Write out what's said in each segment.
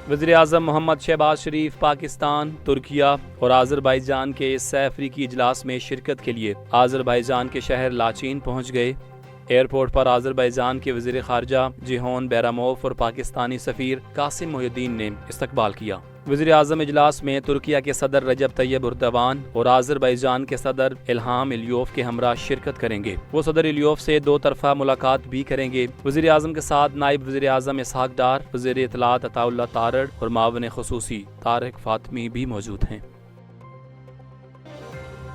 वज़ीर आज़म मोहम्मद शहबाज शरीफ पाकिस्तान, तुर्किया और आज़रबाईजान के सह अफ्रीकी इजलास में शिरकत के लिए आज़रबाईजान के शहर लाचीन पहुँच गए। एयरपोर्ट पर आज़रबाईजान के वज़ीर ख़ारजा जिहोन बैरामोव और पाकिस्तानी सफ़ीर कासिम मोहिउद्दीन ने इस्तकबाल किया। वज़ीर आज़म इजलास में तुर्किया के सदर रजब तैयब एर्दोगान और आज़रबाईजान के सदर इल्हाम अलियोव के हमरा शिरकत करेंगे। वो सदर अलियोव से दो तरफा मुलाकात भी करेंगे। वज़ीर आज़म के साथ नायब वज़ीर आज़म इसहाक डार, वज़ीर इत्तलात अताउल्लाह तारड़ और मावन ख़ुसूसी तारिक फ़ातमी भी मौजूद हैं।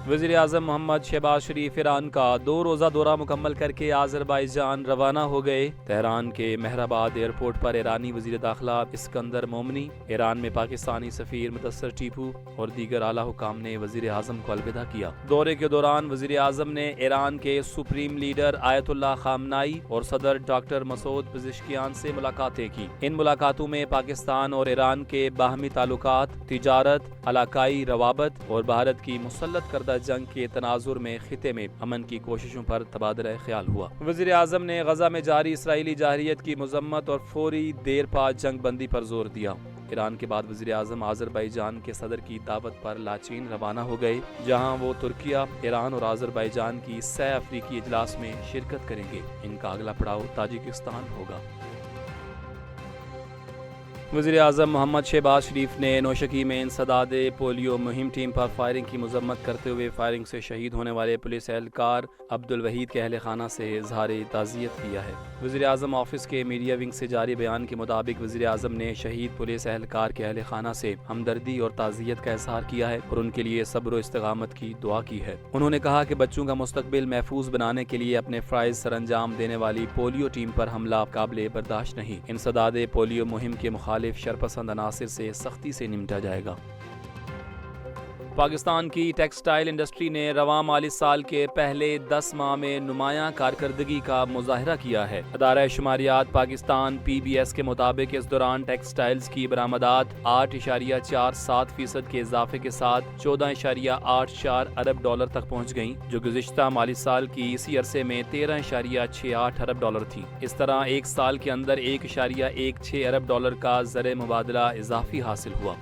वज़ीर आज़म मोहम्मद शहबाज शरीफ ईरान का 2 रोज़ा दौरा मुकम्मल करके आज़रबाईजान रवाना हो गए। तेहरान के मेहराबाद एयरपोर्ट पर ईरानी वज़ीर दाखिला इस्कंदर मोमनी, ईरान में पाकिस्तानी सफ़ीर मुदस्सर टीपू और दीगर आला हुकाम ने वज़ीर आज़म को अलविदा किया। दौरे के दौरान वज़ीर आज़म ने ईरान के सुप्रीम लीडर आयतुल्लाह खामनाई और सदर डॉक्टर मसूद पेज़ेश्कियान से मुलाकातें की। इन मुलाकातों में पाकिस्तान और ईरान के बाहमी ताल्लुकात, तिजारत, इलाकाई रवाबत और भारत की मुसल्लत करदा जंग के तनाजुर में खिते में अमन की कोशिशों पर तबादला ख्याल हुआ। वज़ीर आज़म ने गजा में जारी इसराइली जारहियत की मजम्मत और फौरी देर पा जंग बंदी पर जोर दिया। ईरान के बाद वज़ीर आज़म आज़रबाईजान के सदर की दावत पर लाचीन रवाना हो गए, जहां वो तुर्किया, ईरान और आज़रबाईजान की सह अफ्रीकी इजलास में शिरकत करेंगे। इनका अगला पड़ाव ताजिकिस्तान होगा। वज़ीर आज़म मोहम्मद शहबाज शरीफ ने नौशकी में इंसदाद पोलियो मुहिम टीम पर फायरिंग की मजम्मत करते हुए फायरिंग से शहीद होने वाले पुलिस एहलकार अब्दुल वहीद के अहल खाना से इजहार ताज़ियत किया है। वज़ीर आज़म ऑफिस के मीडिया विंग से जारी बयान के मुताबिक वज़ीर आज़म ने शहीद पुलिस एहलकार के अहल खाना से हमदर्दी और ताज़ियत का इजहार किया है और उनके लिए सब्र और इस्तिक़ामत की दुआ की है। उन्होंने कहा कि बच्चों का मुस्तकबिल महफूज बनाने के लिए अपने फ़राइज़ सरअंजाम देने वाली पोलियो टीम पर हमला काबिल बर्दाश्त नहीं। इंसदाद पोलियो मुहिम के मुखालिफ शरपसंद अनासिर से सख्ती से निपटा जाएगा। पाकिस्तान की टेक्सटाइल इंडस्ट्री ने रवां माली साल के पहले 10 माह में नुमायां कारकर्दगी का मुजाहरा किया है। अदारा शुमारियात पाकिस्तान PBS के मुताबिक इस दौरान टेक्सटाइल्स की बरामदात 8.47% के इजाफे के साथ 14.84 अरब डॉलर तक पहुँच गयी, जो गुज़िश्ता माली साल की इसी अरसे में 13.68 अरब डॉलर थी। इस तरह एक साल के अंदर 1.16 अरब डॉलर का ज़र मुबादला इजाफी हासिल हुआ।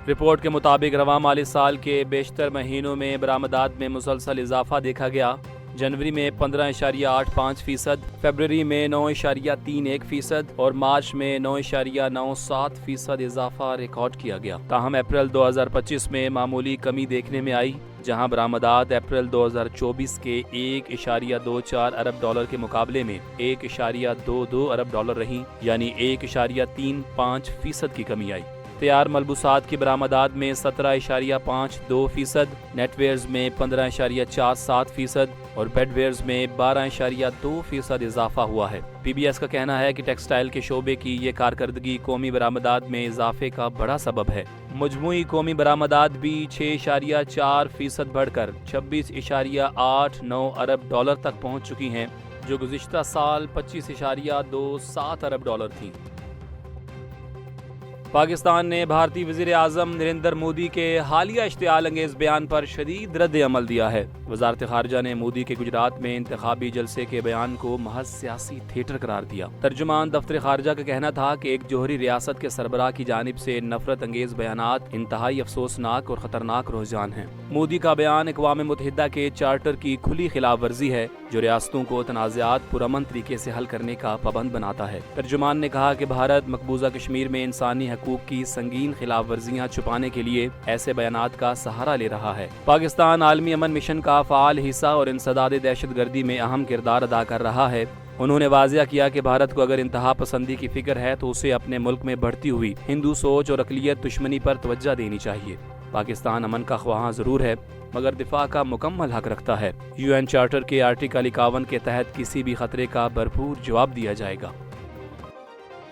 रिपोर्ट के मुताबिक रवां माली साल के बेशतर महीनों में बरामदात में मुसलसल इजाफा देखा गया। जनवरी में 15.85%, फरवरी में 9.31% और मार्च में 9.97% इजाफा रिकॉर्ड किया गया। ताहम अप्रैल 2025 में मामूली कमी देखने में आई, जहां बरामदात अप्रैल 2024 के 1.24 अरब डॉलर के मुकाबले में 1.22 अरब डॉलर रही, यानी 1.35% की कमी आई। तैयार मलबूसात की बरामदात में 17.52%, नेटवेयर्स में 15.47% और बेडवेयर्स में 12.2% इजाफा हुआ है। PBS का कहना है कि टेक्सटाइल के शोबे की ये कारकर्दगी कौमी बरामदात में इजाफे का बड़ा सबब है। मजमूई कौमी बरामदात भी 6.4% बढ़कर 26.89 अरब डॉलर तक पहुँच चुकी हैं, जो गुज़िश्ता साल 25.27 अरब डॉलर थी। पाकिस्तान ने भारतीय वज़ीर आज़म नरेंद्र मोदी के हालिया इश्तियाल अंगेज़ बयान पर शदीद रद्द अमल दिया है। वज़ारत ख़ारजा ने मोदी के गुजरात में इंतखाबी जलसे के बयान को महज सियासी थिएटर करार दिया। तर्जुमान दफ्तर ख़ारजा का कहना था कि एक जोहरी रियासत के सरबराह की जानिब से नफरत अंगेज़ बयानात इंतहाई अफसोसनाक और ख़तरनाक रुझान है। मोदी का बयान अक़वाम मुत्तहिदा के चार्टर की खुली खिलाफ वर्जी है, जो रियासतों को तनाज़ात पुरअमन तरीके से हल करने का पाबंद बनाता है। तर्जुमान ने कहा कि भारत मकबूजा कश्मीर में इंसानी हकूक की संगीन खिलाफ वर्जियाँ छुपाने के लिए ऐसे बयानात का सहारा ले रहा है। पाकिस्तान आलमी अमन मिशन का फ़ाल हिस्सा और इंसदाद दहशतगर्दी में अहम किरदार अदा कर रहा है। उन्होंने वाज़िया किया कि भारत को अगर इंतहा पसंदी की फिक्र है तो उसे अपने मुल्क में बढ़ती हुई हिंदू सोच और अक़लियत दुश्मनी पर तवज्जो देनी चाहिए। पाकिस्तान अमन का ख्वाहां ज़रूर है, मगर दिफा का मुकम्मल हक रखता है। UN चार्टर के आर्टिकल 51 के तहत किसी भी खतरे का भरपूर जवाब दिया जाएगा।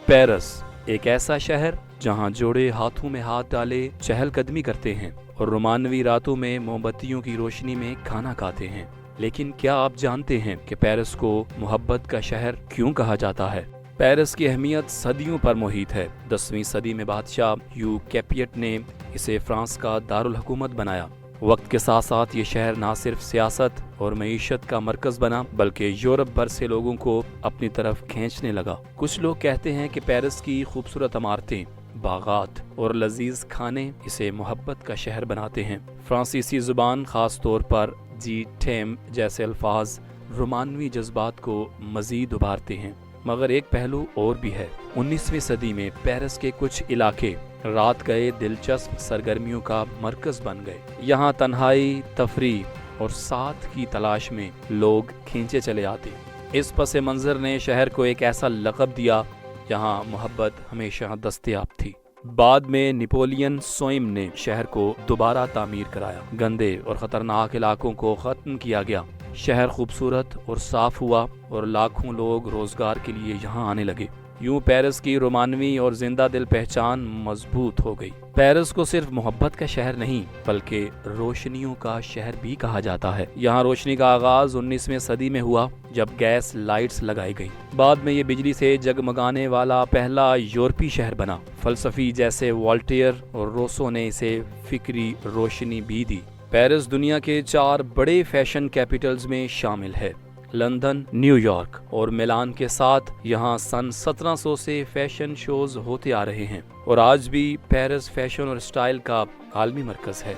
पेरिस, एक ऐसा शहर जहां जोड़े हाथों में हाथ डाले चहलकदमी करते हैं और रोमानवी रातों में मोमबत्तियों की रोशनी में खाना खाते हैं। लेकिन क्या आप जानते हैं कि पेरिस को मोहब्बत का शहर क्यों कहा जाता है? पेरिस की अहमियत सदियों पर मुहित है। 10वीं सदी में बादशाह ह्यू कैपियट ने इसे फ्रांस का दारुल हुकूमत बनाया। वक्त के साथ साथ ये शहर न सिर्फ सियासत और मईशत का मरकज बना, बल्कि यूरोप भर से लोगों को अपनी तरफ खींचने लगा। कुछ लोग कहते हैं कि पेरिस की खूबसूरत इमारतें, बागात और लजीज खाने इसे मोहब्बत का शहर बनाते हैं। फ्रांसीसी जुबान खास तौर पर जी ठेम जैसे अल्फाज रोमानवी जज्बात को मजीद उभारते हैं। मगर एक पहलू और भी है। 19वीं सदी में पेरिस के कुछ इलाके रात गए दिलचस्प सरगर्मियों का मरकज बन गए। यहाँ तन्हाई, तफरीह और साथ की तलाश में लोग खींचे चले आते। इस पसे मंजर ने शहर को एक ऐसा लक़ब दिया यहाँ मोहब्बत हमेशा दस्तयाब थी। बाद में नेपोलियन सोइम ने शहर को दोबारा तामीर कराया। गंदे और ख़तरनाक इलाकों को ख़त्म किया गया। शहर खूबसूरत और साफ हुआ और लाखों लोग रोजगार के लिए यहाँ आने लगे। यूं पेरिस की रोमानवी और जिंदा दिल पहचान मजबूत हो गई। पेरिस को सिर्फ मोहब्बत का शहर नहीं बल्कि रोशनियों का शहर भी कहा जाता है। यहाँ रोशनी का आगाज 19वीं सदी में हुआ जब गैस लाइट्स लगाई गई। बाद में ये बिजली से जगमगाने वाला पहला यूरोपीय शहर बना। फलसफी जैसे वॉल्टेयर और रोसो ने इसे फिक्री रोशनी भी दी। पेरिस दुनिया के 4 बड़े फैशन कैपिटल्स में शामिल है। लंदन, न्यूयॉर्क और मिलान के साथ यहाँ सन 1700 से फैशन शोज होते आ रहे हैं और आज भी पेरिस फैशन और स्टाइल का आलमी मरकज है।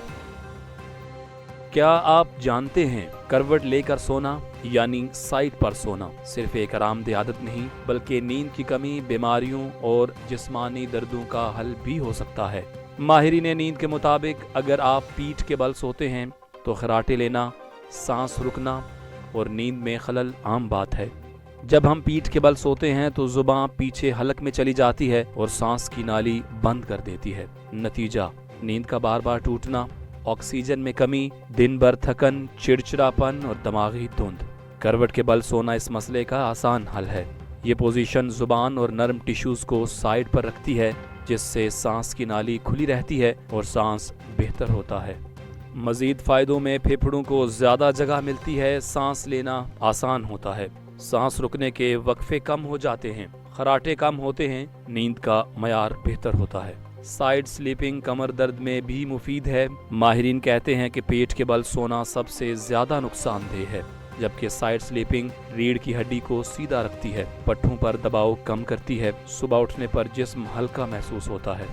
क्या आप जानते हैं करवट लेकर सोना यानी साइड पर सोना सिर्फ एक आरामदेह आदत नहीं बल्कि नींद की कमी, बीमारियों और जिस्मानी दर्दों का हल भी हो सकता है। माहिरीन नींद के मुताबिक अगर आप पीठ के बल सोते हैं तो खर्राटे लेना, सांस रुकना और नींद में खलल आम बात है। जब हम पीठ के बल सोते हैं तो जुबान पीछे हलक में चली जाती है और सांस की नाली बंद कर देती है। नतीजा नींद का बार बार टूटना, ऑक्सीजन में कमी, दिन भर थकन, चिड़चिड़ापन और दिमागी धुंध। करवट के बल सोना इस मसले का आसान हल है। ये पोजीशन जुबान और नर्म टिश्यूज को साइड पर रखती है जिससे सांस की नाली खुली रहती है और सांस बेहतर होता है। मजीद फायदों में फेफड़ों को ज्यादा जगह मिलती है, सांस लेना आसान होता है, सांस रुकने के वक्फे कम हो जाते हैं, खराटे कम होते हैं, नींद का मयार बेहतर होता है। साइड स्लीपिंग कमर दर्द में भी मुफीद है। माहिरीन कहते हैं कि पेट के बल सोना सबसे ज्यादा नुकसानदेह है जबकि साइड स्लीपिंग रीढ़ की हड्डी को सीधा रखती है, पट्टों पर दबाव कम करती है, सुबह उठने पर जिस्म हल्का महसूस होता है।